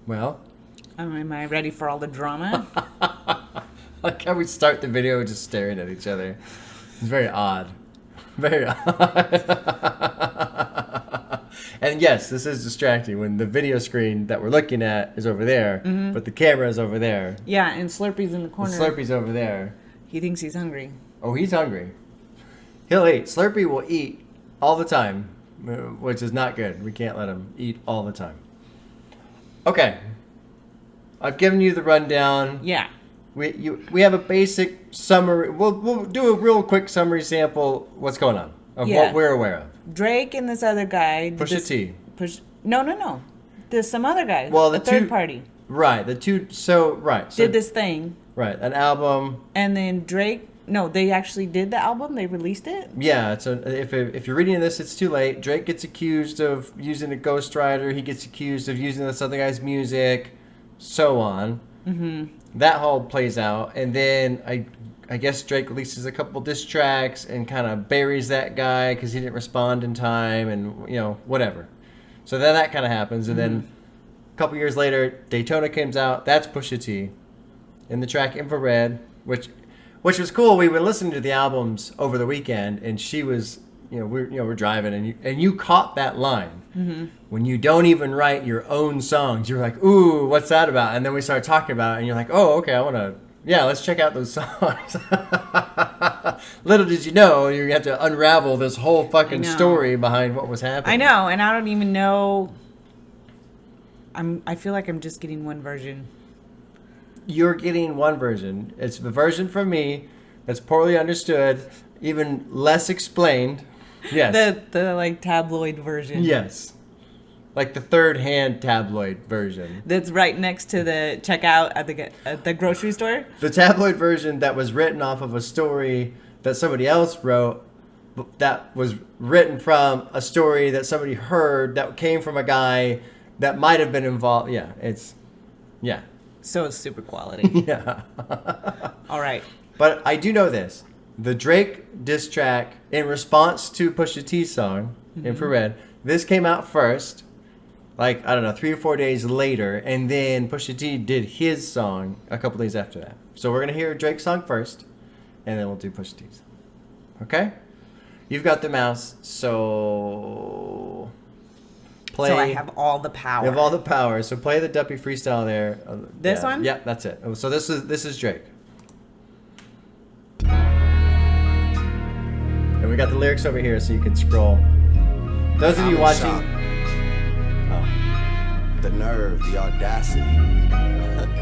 Well, am I ready for all the drama? like how we start the video just staring at each other. It's very odd. Very odd. And yes, this is distracting when the video screen that we're looking at is over there, but the camera is over there. Yeah, and Slurpee's in the corner. Slurpee's over there. He thinks he's hungry. Oh, he's hungry. He'll eat. Slurpee will eat all the time, which is not good. We can't let him eat all the time. Okay. I've given you the rundown. Yeah. We have a basic summary. We'll do a real quick summary sample. What's going on of what we're aware of. Drake and this other guy. Pusha T. No. There's some other guy. Well, the third party. Right. The two. So did this thing. Right. An album. And then Drake. No, they actually did the album. They released it. Yeah. So if you're reading this, it's too late. Drake gets accused of using a ghostwriter. He gets accused of using this other guy's music, so on. Mm-hmm. That whole plays out, and then I guess Drake releases a couple diss tracks and kind of buries that guy because he didn't respond in time, and whatever. So then that kind of happens, and then a couple years later, Daytona comes out. That's Pusha T, in the track Infrared, which was cool. We were listening to the albums over the weekend, and she was, we're driving, and you caught that line. Mm-hmm. When you don't even write your own songs, you're like, ooh, what's that about? And then we started talking about it, and you're like, oh, okay, let's check out those songs. Little did you know, you have to unravel this whole fucking story behind what was happening. I know, and I don't even know. I feel like I'm just getting one version. You're getting one version. It's the version from me that's poorly understood, even less explained. Yes. The like tabloid version. Yes. Like the third-hand tabloid version. That's right next to the checkout at the grocery store. The tabloid version that was written off of a story that somebody else wrote, that was written from a story that somebody heard that came from a guy that might have been involved. Yeah, yeah. So it's super quality. Yeah. All right. But I do know this. The Drake diss track in response to Pusha T's song, Infrared, this came out first, like, 3 or 4 days later, and then Pusha T did his song a couple days after that. So we're going to hear Drake's song first, and then we'll do Pusha T's. Okay? You've got the mouse, so play. So I have all the power. You have all the power, so play the Duppy freestyle there. This one? Yeah, that's it. So this is Drake. And we got the lyrics over here so you can scroll. Those of you watching. Oh. The nerve, the audacity.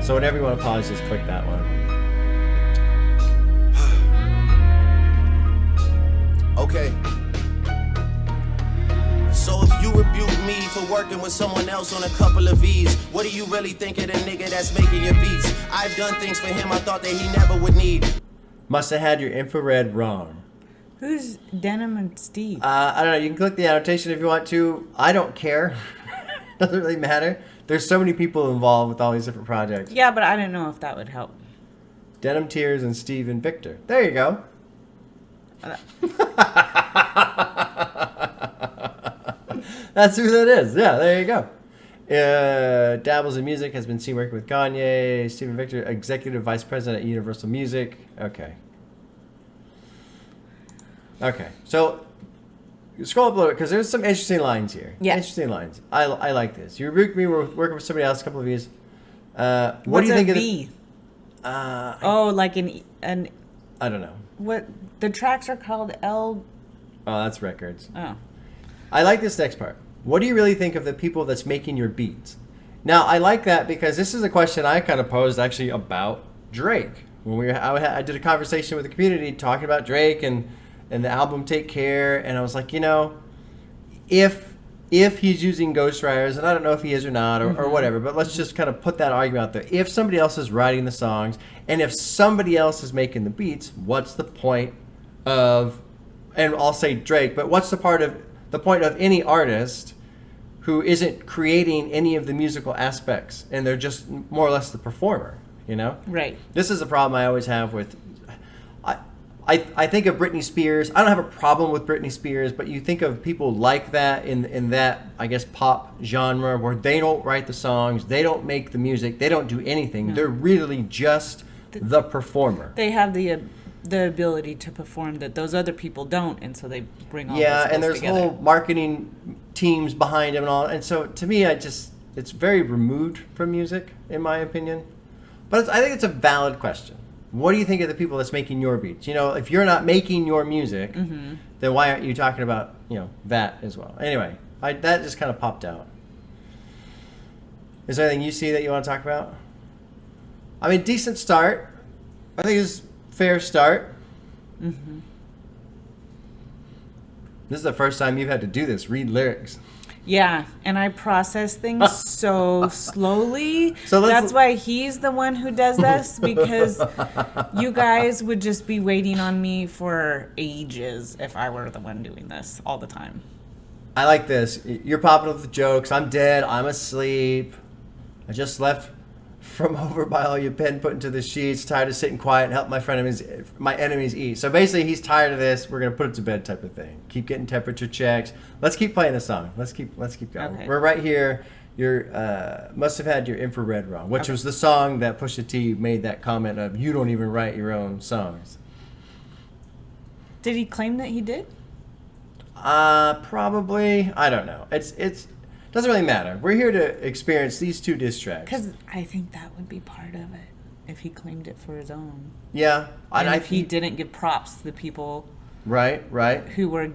So whenever you want to pause, just click that one. Okay. So if you rebuke me for working with someone else on a couple of V's, what do you really think of the nigga that's making your beats? I've done things for him I thought that he never would need. Must have had your infrared wrong. Who's Denim and Steve? I don't know. You can click the annotation if you want to. I don't care. Doesn't really matter. There's so many people involved with all these different projects. Yeah, but I didn't know if that would help. Denim Tears and Steve and Victor. There you go. That's who that is. Yeah, there you go. Dabbles in music, has been seen working with Kanye. Stephen Victor, Executive Vice President at Universal Music. Okay. So scroll up a little bit because there's some interesting lines here. Yeah. Interesting lines. I like this. You rebuked me. We're working with somebody else. A couple of these. What What's do you think a of V? Like an. I don't know. What the tracks are called? L. Oh, that's records. Oh. I like this next part. What do you really think of the people that's making your beats? Now, I like that because this is a question I kind of posed actually about Drake. When I did a conversation with the community talking about Drake and the album Take Care, and I was like, if he's using ghostwriters, and I don't know if he is or not, or whatever, but let's just kind of put that argument out there. If somebody else is writing the songs, and if somebody else is making the beats, what's the point of, and I'll say Drake, but what's the point of any artist who isn't creating any of the musical aspects, and they're just more or less the performer, Right. This is a problem I always have with, I I think of Britney Spears. I don't have a problem with Britney Spears, but you think of people like that in that, I guess, pop genre where they don't write the songs, they don't make the music, they don't do anything. No. They're really just the performer. They have the ability to perform that those other people don't, and so they bring all yeah, those and there's together. whole marketing teams behind them and all. And so to me, it's very removed from music, in my opinion. But I think it's a valid question. What do you think of the people that's making your beats? You know, if you're not making your music, then why aren't you talking about, you know, that as well? Anyway, that just kind of popped out. Is there anything you see that you want to talk about? I mean, decent start. I think it's fair start. Mm-hmm. This is the first time you've had to do this, read lyrics. Yeah, and I process things so slowly. So that's why he's the one who does this, because you guys would just be waiting on me for ages if I were the one doing this all the time. I like this. You're popping up with jokes. I'm dead. I'm asleep. I just left from over by all your pen put into the sheets. Tired of sitting quiet and help my enemies eat. So basically, he's tired of this. We're gonna put it to bed, type of thing. Keep getting temperature checks. Let's keep playing the song. Let's keep going. Okay. We're right here. You must have had your infrared wrong, which was the song that Pusha T made that comment of. You don't even write your own songs. Did he claim that he did? Probably. I don't know. It's doesn't really matter. We're here to experience these two diss tracks. Because I think that would be part of it if he claimed it for his own. Yeah, and if he didn't give props to the people, right, who were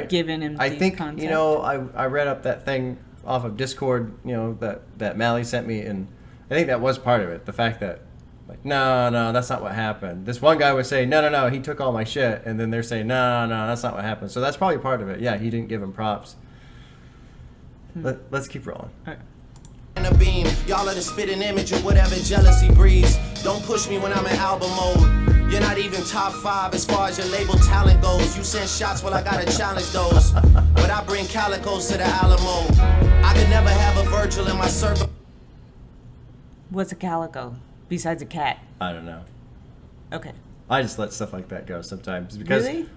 given him. I these think content. you know I read up that thing off of Discord, you know, that Mally sent me, and I think that was part of it. The fact that like no, that's not what happened. This one guy would say no, he took all my shit, and then they're saying no, that's not what happened. So that's probably part of it. Yeah, he didn't give him props. Let's keep rolling. All right. In a beam, y'all are the spitting image of whatever jealousy breeds. Don't push me when I'm in album mode. You're not even top 5 as far as your label talent goes. You send shots, well I gotta challenge those. But I bring calicos to the Alamo. I could never have a Virgil in my circle. What's a calico besides a cat? I don't know. Okay. I just let stuff like that go sometimes because Really?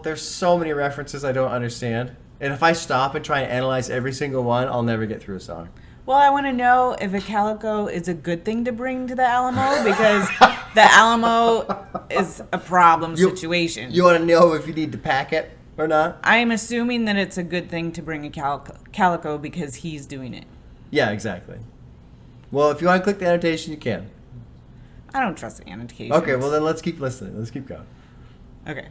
There's so many references I don't understand. And if I stop and try and analyze every single one, I'll never get through a song. Well, I want to know if a calico is a good thing to bring to the Alamo, because the Alamo is a problem situation. You want to know if you need to pack it or not? I'm assuming that it's a good thing to bring a calico because he's doing it. Yeah, exactly. Well, if you want to click the annotation, you can. I don't trust the annotations. Okay, well then let's keep listening. Let's keep going. Okay.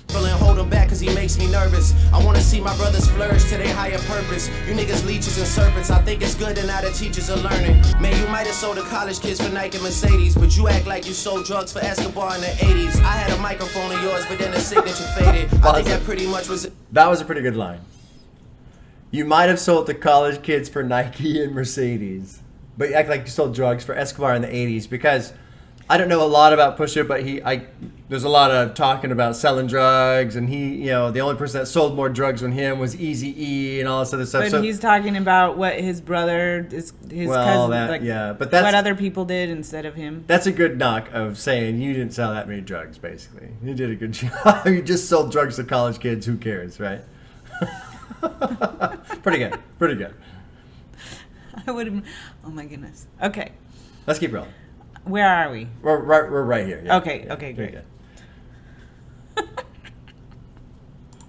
And hold him back cause he makes me nervous. I wanna see my brothers flourish to their higher purpose. You niggas leeches and serpents. I think it's good that now the teachers are learning. Man, you might have sold to college kids for Nike Mercedes, but you act like you sold drugs for Escobar in the 80s. I had a microphone of yours, but then the signature faded. I think that pretty much was it. That was a pretty good line. You might have sold to college kids for Nike and Mercedes, but you act like you sold drugs for Escobar in the 80s, because I don't know a lot about Pusha, but there's a lot of talking about selling drugs, and the only person that sold more drugs than him was Eazy-E and all this other stuff. But he's talking about what his brother, his cousin, but that's what other people did instead of him. That's a good knock of saying you didn't sell that many drugs, basically. You did a good job. You just sold drugs to college kids. Who cares, right? Pretty good. I would have. Oh my goodness. Okay. Let's keep rolling. Where are we? We're right here. Yeah. Okay, great.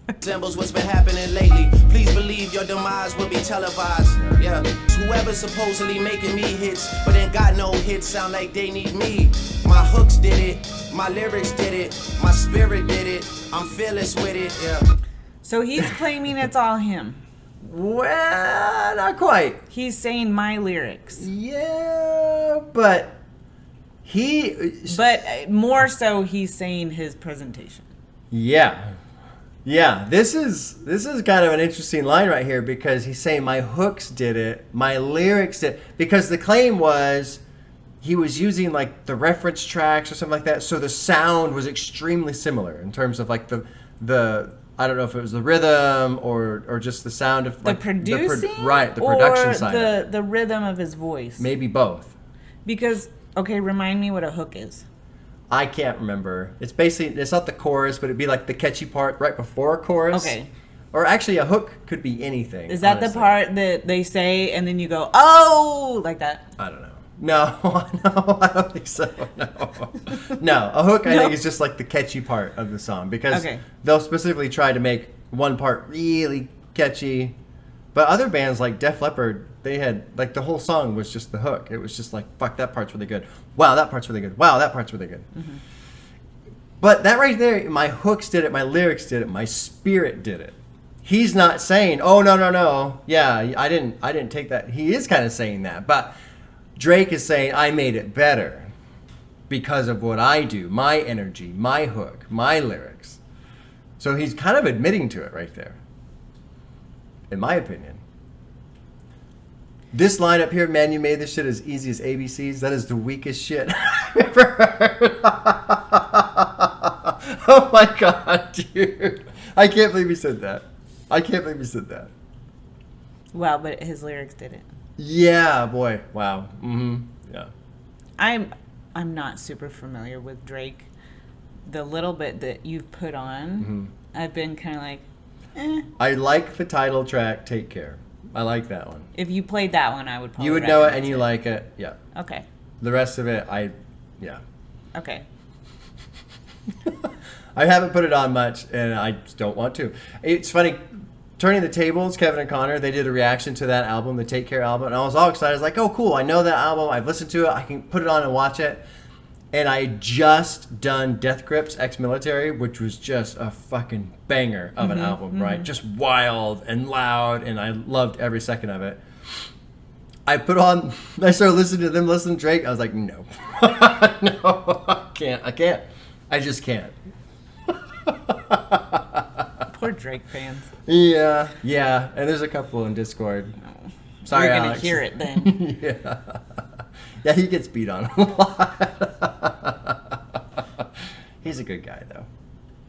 Resembles what's been happening lately. Please believe your demise will be televised. Yeah. Whoever's supposedly making me hits, but ain't got no hits, sound like they need me. My hooks did it, my lyrics did it, my spirit did it. I'm fearless with it. Yeah. So he's claiming it's all him. Well, not quite. He's saying my lyrics. Yeah, but more so he's saying his presentation. Yeah. This is kind of an interesting line right here, because he's saying my hooks did it, my lyrics did, because the claim was he was using like the reference tracks or something like that, so the sound was extremely similar in terms of like the I don't know if it was the rhythm or just the sound of like the producing, the production side, or the rhythm of his voice. Maybe both. Because remind me what a hook is. I can't remember. It's basically, it's not the chorus, but it'd be like the catchy part right before a chorus. Okay. Or actually, a hook could be anything. Is that honestly. the part that they say and then you go, oh, like that? I don't know. No, no, I don't think so. No, a hook I think is just like the catchy part of the song because they'll specifically try to make one part really catchy. But other bands like Def Leppard, they had like the whole song was just the hook. It was just like, fuck, that part's really good. Wow, that part's really good. Wow, that part's really good. Mm-hmm. But that right there, my hooks did it, my lyrics did it, my spirit did it. He's not saying, oh no, yeah, I didn't take that. He is kind of saying that, but Drake is saying, I made it better because of what I do, my energy, my hook, my lyrics. So he's kind of admitting to it right there, in my opinion. This line up here, man, you made this shit as easy as ABCs. That is the weakest shit I've ever heard. Oh my God, dude. I can't believe he said that. Wow, but his lyrics did it. Yeah, boy. Wow. Mm-hmm. Yeah. I'm not super familiar with Drake. The little bit that you've put on, I've been kind of like, eh. I like the title track, Take Care. I like that one. If you played that one, I would probably You would know it and you like it. Yeah. Okay. The rest of it, yeah. Okay. I haven't put it on much and I just don't want to. It's funny. Turning the Tables, Kevin and Connor, they did a reaction to that album, the Take Care album, and I was all excited. I was like, oh, cool, I know that album. I've listened to it. I can put it on and watch it. And I had just done Death Grip's Exmilitary, which was just a fucking banger of an album, right? Just wild and loud, and I loved every second of it. I started listening to them listen to Drake. I was like, no. No, I can't. I just can't. Poor Drake fans. Yeah, and there's a couple in Discord. Sorry, You're gonna Alex. hear it then. Yeah, he gets beat on a lot. He's a good guy, though.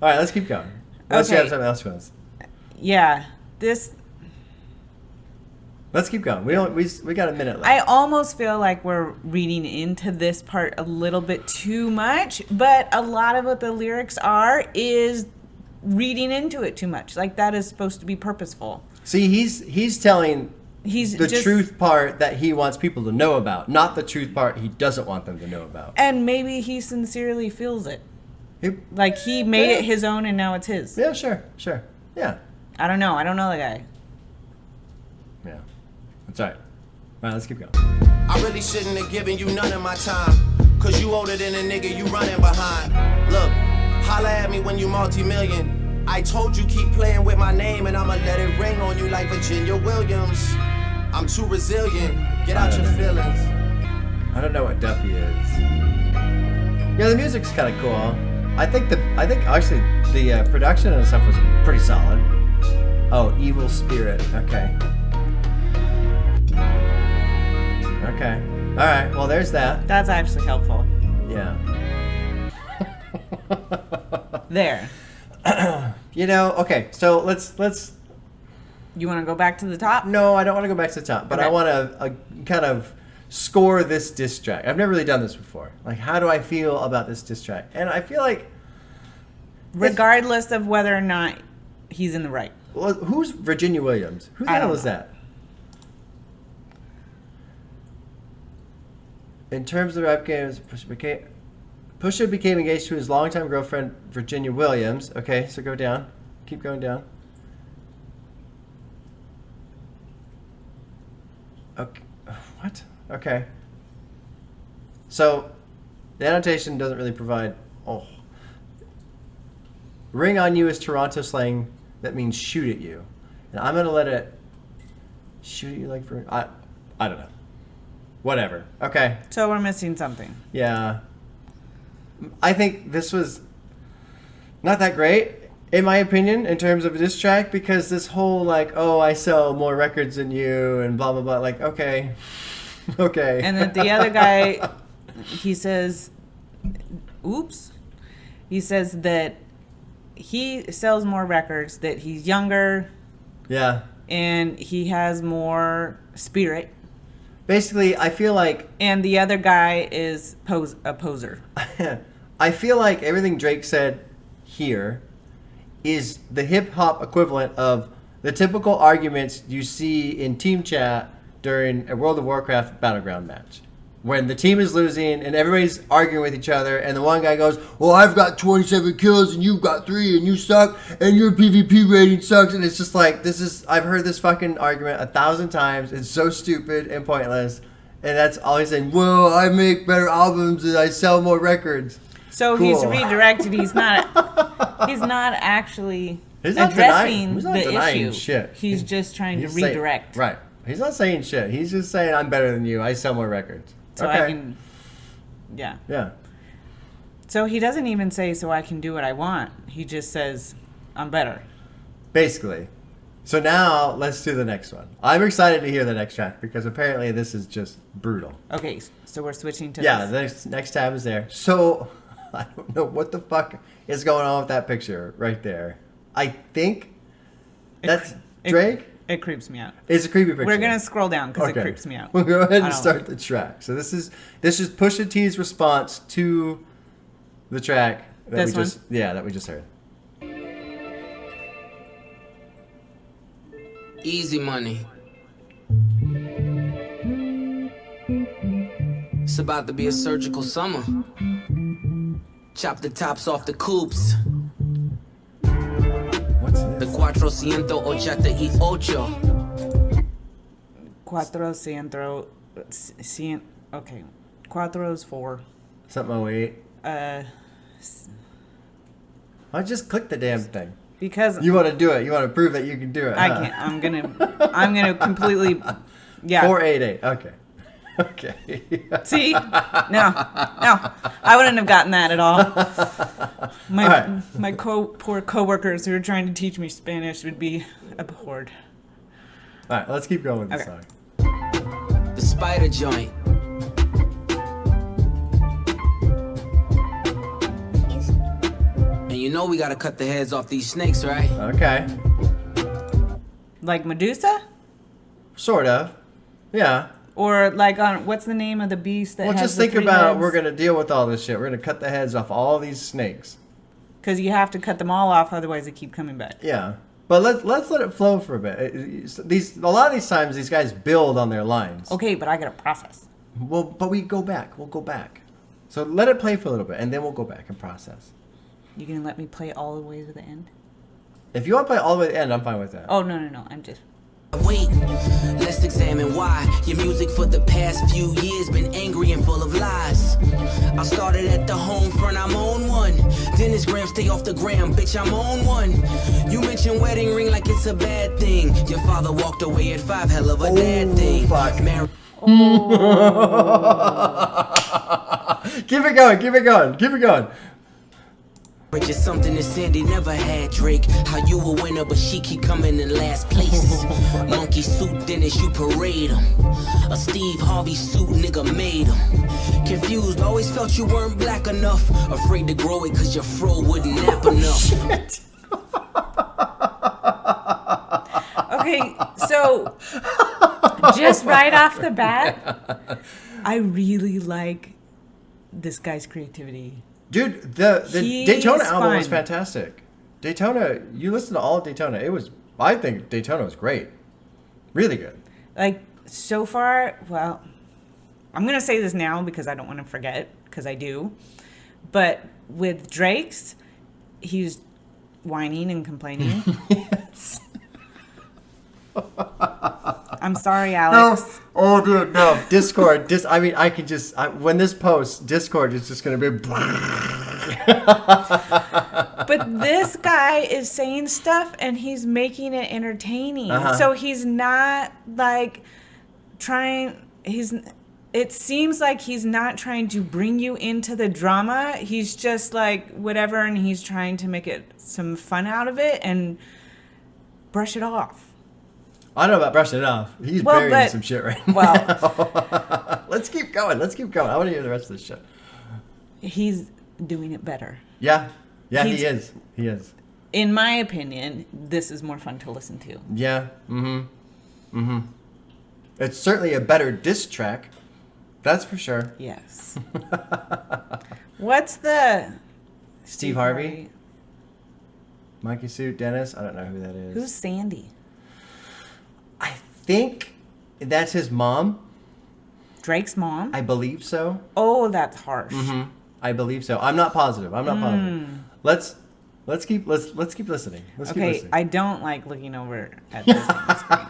All right, let's keep going. Unless you have something else for us. Yeah, Let's keep going. We got a minute left. I almost feel like we're reading into this part a little bit too much, but a lot of what the lyrics is reading into it too much. Like that is supposed to be purposeful. See, he's telling the just, truth part that he wants people to know about, not the truth part he doesn't want them to know about. And maybe he sincerely feels it. Like he made it his own and now it's his. Yeah, sure. Yeah. I don't know the guy. Yeah. That's all right. All right, let's keep going. I really shouldn't have given you none of my time, cause you older than a nigga you running behind. Look, holla at me when you multi-million. I told you keep playing with my name and I'ma let it ring on you like Virginia Williams. I'm too resilient, get out your feelings. I don't know what Duppy is. Yeah, the music's kind of cool. I think actually the production and stuff was pretty solid. Oh, Evil Spirit. Okay. All right. Well, there's that. That's actually helpful. Yeah. There. Okay. So let's. You want to go back to the top? No, I don't want to go back to the top, but Okay. I want to kind of score this diss track. I've never really done this before. Like, how do I feel about this diss track? And I feel like, regardless of whether or not he's in the right. well, who's Virginia Williams? Who the hell is that? In terms of the rap games, Pusha became engaged to his longtime girlfriend, Virginia Williams. Okay, so go down. Keep going down. Okay. What? Okay. So, the annotation doesn't really provide... Oh. Ring on you is Toronto slang that means shoot at you. And I'm going to let it shoot at you like for... I don't know. Whatever. Okay. So we're missing something. Yeah. I think this was not that great, in my opinion, in terms of a diss track, because this whole, like, oh, I sell more records than you, and blah, blah, blah, like, okay. Okay. And then the other guy, he says, oops. He says that he sells more records, that he's younger. Yeah. And he has more spirit. Basically, I feel like... And the other guy is a poser. I feel like everything Drake said here is the hip hop equivalent of the typical arguments you see in team chat during a World of Warcraft battleground match. When the team is losing and everybody's arguing with each other, and the one guy goes, well, I've got 27 kills and you've got 3 and you suck and your PvP rating sucks. And it's just like, I've heard this fucking argument 1,000 times. It's so stupid and pointless. And that's all he's saying, well, I make better albums and I sell more records. So cool. He's redirected. He's not actually addressing the issue. Shit. He's just trying to redirect. Right. He's not saying shit. He's just saying, I'm better than you. I sell more records. So okay. I can, yeah. Yeah. So he doesn't even say, so I can do what I want. He just says, I'm better. Basically. So now let's do the next one. I'm excited to hear the next track because apparently this is just brutal. Okay, so we're switching to this. The next tab is there. So I don't know what the fuck is going on with that picture right there. I think that's Drake. It creeps me out. It's a creepy picture. We're going to scroll down because it creeps me out. We'll go ahead and start the track. So this is Pusha T's response to the track that we just heard. Easy money. It's about to be a surgical summer. Chop the tops off the coupes. What's this? The 488. 400. Okay. Cuatro's 4. Something 08. I just click the damn thing. Because you want to do it. You want to prove that you can do it. I can't. I'm gonna completely. Yeah. 488. Okay. Okay. See? No. I wouldn't have gotten that at all. My poor coworkers who are trying to teach me Spanish would be abhorred. All right, let's keep going with this song. The spider joint. And you know we gotta cut the heads off these snakes, right? Okay. Like Medusa? Sort of. Yeah. Or like on what's the name of the beast that has just the think 3 about heads? We're gonna deal with all this shit. We're gonna cut the heads off all these snakes. Because you have to cut them all off, otherwise they keep coming back. Yeah. But let's let it flow for a bit. A lot of these times these guys build on their lines. Okay, but I gotta process. Well, but we go back. We'll go back. So let it play for a little bit, and then we'll go back and process. You gonna let me play all the way to the end? If you want to play all the way to the end, I'm fine with that. Oh no! I'm just. Wait, let's examine why your music for the past few years been angry and full of lies. I started at the home front, I'm on one. Then this gram, stay off the gram, bitch, I'm on one. You mentioned wedding ring like it's a bad thing. Your father walked away at 5, hell of a dad thing. Fuck. Keep it going. But just something that Sandy never had, Drake. How you a winner, but she keep coming in last place. Monkey suit, Dennis, you parade him. A Steve Harvey suit, nigga made him. Confused, always felt you weren't black enough. Afraid to grow it cause your fro wouldn't nap enough. Shit. Okay, so just right off the bat, I really like this guy's creativity. Dude, the Daytona album was fun. fantastic. Daytona, you listen to all of Daytona. I think Daytona was great. Really good. Like, so far, well, I'm going to say this now because I don't want to forget, because I do. But with Drake's, he's whining and complaining. Yes. I'm sorry, Alex. No. Oh, dude, no. Discord. When this posts, Discord is just going to be... But this guy is saying stuff and he's making it entertaining. Uh-huh. So he's not like it seems like he's not trying to bring you into the drama. He's just like whatever, and he's trying to make it some fun out of it and brush it off. I don't know about brushing it off. He's burying some shit right now. Let's keep going. I want to hear the rest of this shit. He's doing it better. Yeah. Yeah, he is. He is. In my opinion, this is more fun to listen to. Yeah. Mm-hmm. It's certainly a better diss track. That's for sure. Yes. What's the Steve Harvey? Monkey Suit Dennis? I don't know who that is. Who's Sandy? I think that's his mom. Drake's mom? I believe so. Oh, that's harsh. Mm-hmm. I believe so. I'm not positive. Let's keep listening. Let's keep listening. I don't like looking over at this on the screen.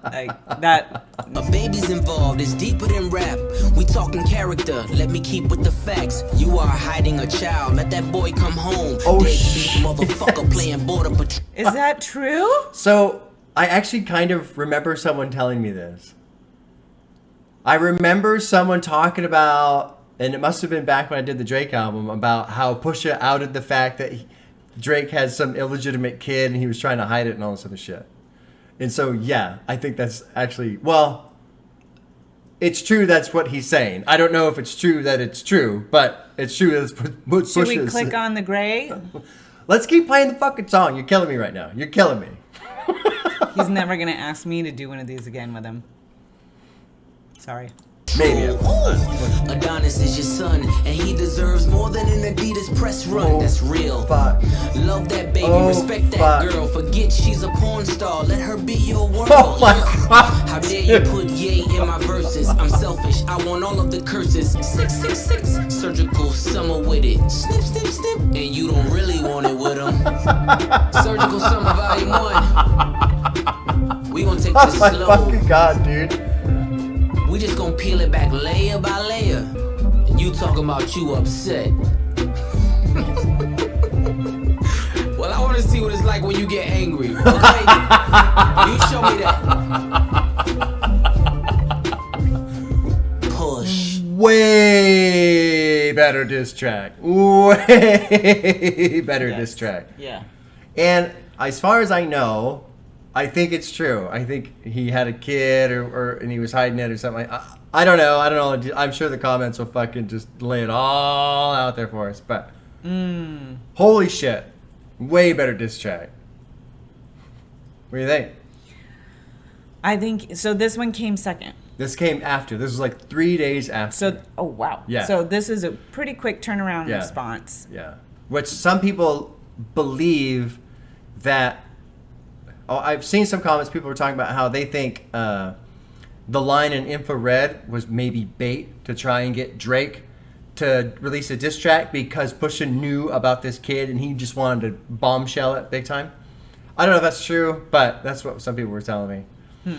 Like that. A baby's involved, it's deeper than rap. We talking character, let me keep with the facts. You are hiding a child, let that boy come home. Oh, shit. Motherfucker playing border patrol. Is that true? So, I actually kind of remember someone telling me this. I remember someone talking about, and it must have been back when I did the Drake album, about how Pusha outed the fact that Drake had some illegitimate kid and he was trying to hide it and all this other shit. And so, yeah, I think that's actually, well, it's true that's what he's saying. I don't know if it's true that it's true, but it's true that's what Pusha Should we click on the gray? Let's keep playing the fucking song. You're killing me right now. You're killing me. He's never going to ask me to do one of these again with him. Sorry. Maybe. Adonis is your son, and he deserves more than an Adidas press run. That's real. Fuck. Love that baby, Oh, respect that fuck. girl. Forget she's a porn star, let her be your world. Oh my God. How dare you put yay in my verses? I'm selfish, I want all of the curses. 666, surgical summer with it. Snip, snip, snip, and you don't really want it with him. Surgical summer volume 1. We gonna take Oh this my slow. fucking God, dude. We just gonna peel it back layer by layer. And you talking about you upset. Well, I wanna see what it's like when you get angry, okay? You show me that. Push. Way better diss track. Way better diss track. Yeah. And as far as I know, I think it's true. I think he had a kid and he was hiding it or something. I don't know. I'm sure the comments will fucking just lay it all out there for us. But holy shit. Way better diss track. What do you think? I think, so this one came second. This came after. This was like 3 days after. So, oh wow. Yeah. So this is a pretty quick turnaround response. Yeah. Which some people believe that. Oh, I've seen some comments. People were talking about how they think the line in Infrared was maybe bait to try and get Drake to release a diss track because Pusha knew about this kid and he just wanted to bombshell it big time. I don't know if that's true, but that's what some people were telling me.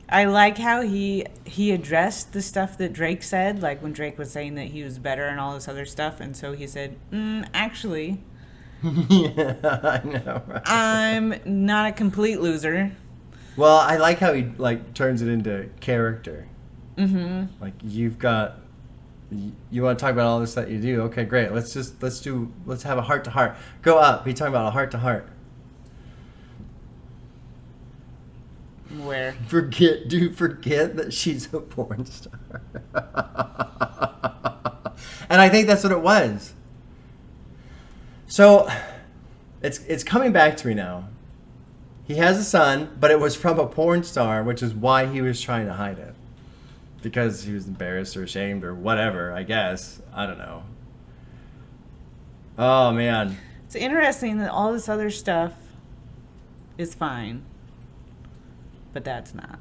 I like how he addressed the stuff that Drake said, like when Drake was saying that he was better and all this other stuff, and so he said, actually, Yeah, I know. Right? I'm not a complete loser. Well, I like how he like turns it into character. Mm-hmm. Like you want to talk about all this that you do. Okay, great. Let's have a heart to heart. Go up. Be talking about a heart to heart. Where? Forget that she's a porn star. And I think that's what it was. So, it's coming back to me now. He has a son, but it was from a porn star, which is why he was trying to hide it. Because he was embarrassed or ashamed or whatever, I guess. I don't know. Oh, man. It's interesting that all this other stuff is fine, but that's not.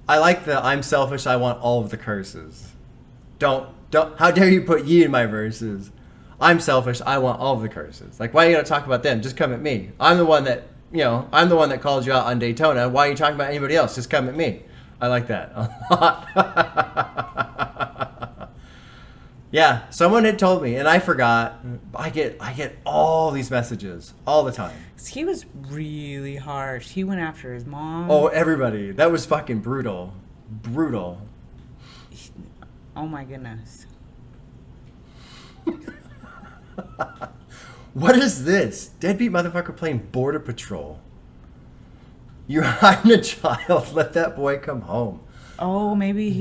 I like the I'm selfish, I want all of the curses. Don't, how dare you put ye in my verses? I'm selfish, I want all of the curses. Like, why are you going to talk about them? Just come at me. I'm the one that called you out on Daytona. Why are you talking about anybody else? Just come at me. I like that a lot. Yeah, someone had told me, and I forgot. I get all these messages all the time. He was really harsh. He went after his mom. Oh, everybody. That was fucking brutal. Brutal. Oh my goodness. What is this? Deadbeat motherfucker playing Border Patrol. You're hiding a child. Let that boy come home. Oh, maybe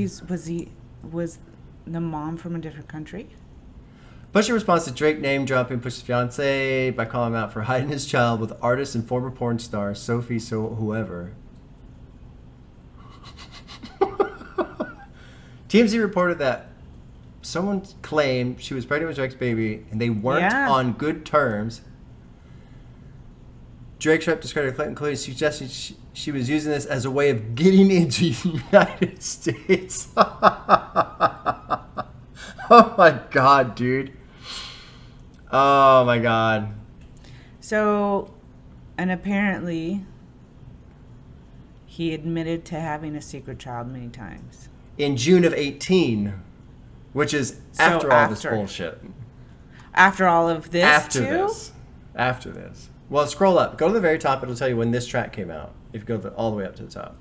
was the mom from a different country? Pusha responds to Drake name dropping Pusha's fiance by calling him out for hiding his child with artist and former porn star Sophie whoever. TMZ reported that someone claimed she was pregnant with Drake's baby, and they weren't Yeah. on good terms. Drake's rep described Clinton Chloe suggesting she was using this as a way of getting into the United States. Oh my God, dude. Oh my God. So, and apparently, he admitted to having a secret child many times. In June of 18, which is So after all this after. bullshit. After all of this, After this. Well, scroll up. Go to the very top. It'll tell you when this track came out. If you go all the way up to the top.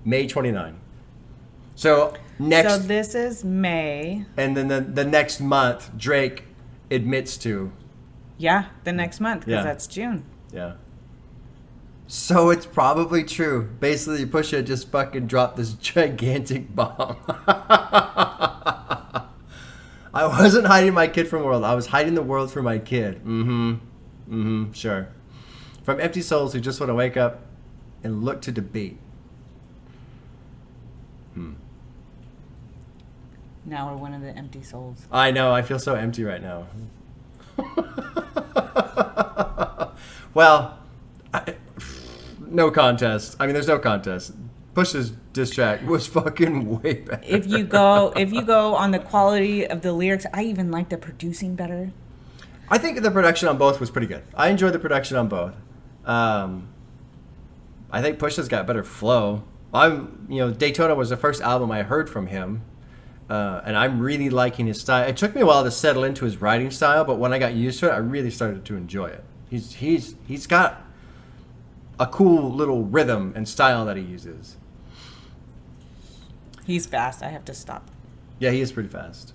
May 29. So next. So this is May. And then the next month, Drake admits to. Yeah, the next month, because Yeah. that's June. Yeah. So it's probably true. Basically, Pusha just fucking dropped this gigantic bomb. I wasn't hiding my kid from the world. I was hiding the world from my kid. Sure. From empty souls who just want to wake up and look to debate. Now we're one of the empty souls. I know. I feel so empty right now. Well, no contest. I mean, there's no contest. Push's diss track was fucking way better. If you go on the quality of the lyrics, I even like the producing better. I think the production on both was pretty good. I enjoyed the production on both. I think Pusha's got better flow. Daytona was the first album I heard from him, and I'm really liking his style. It took me a while to settle into his writing style, but when I got used to it, I really started to enjoy it. He's got a cool little rhythm and style that he uses. He's fast. I have to stop. Yeah, he is pretty fast.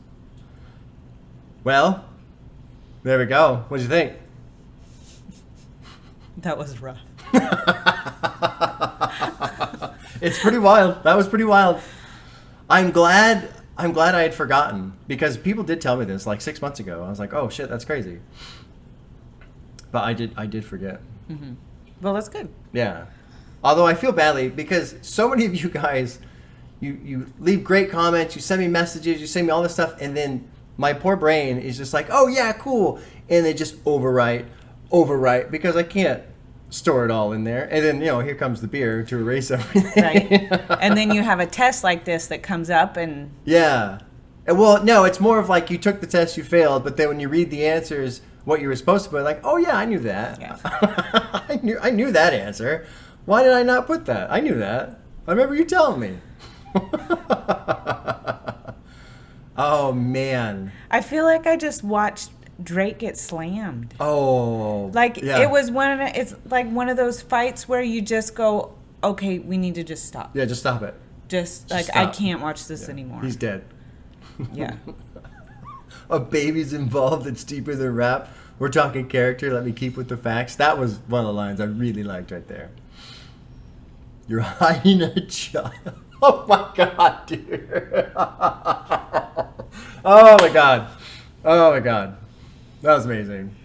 Well, there we go. What do you think? That was rough. It's pretty wild. That was pretty wild. I'm glad I had forgotten, because people did tell me this like 6 months ago. I was like, oh shit, that's crazy. But I did forget. Mm-hmm. Well, that's good. Yeah. Although I feel badly because so many of you guys, you leave great comments, you send me messages, you send me all this stuff, and then my poor brain is just like, oh yeah, cool. And they just overwrite because I can't store it all in there. And then, here comes the beer to erase everything. Right. And then you have a test like this that comes up and... Yeah. Well, no, it's more of like you took the test, you failed, but then when you read the answers, what you were supposed to put, like, oh yeah, I knew that. Yeah. I knew that answer. Why did I not put that? I knew that. I remember you telling me. Oh man. I feel like I just watched Drake get slammed. Oh. Like yeah. it's like one of those fights where you just go, okay, we need to just stop. Yeah, just stop it. Just like stop. I can't watch this anymore. He's dead. Yeah. A baby's involved. It's deeper than rap. We're talking character. Let me keep with the facts. That was one of the lines I really liked right there. You're hiding a child. Oh my god, dude. Oh my god. Oh my god. That was amazing.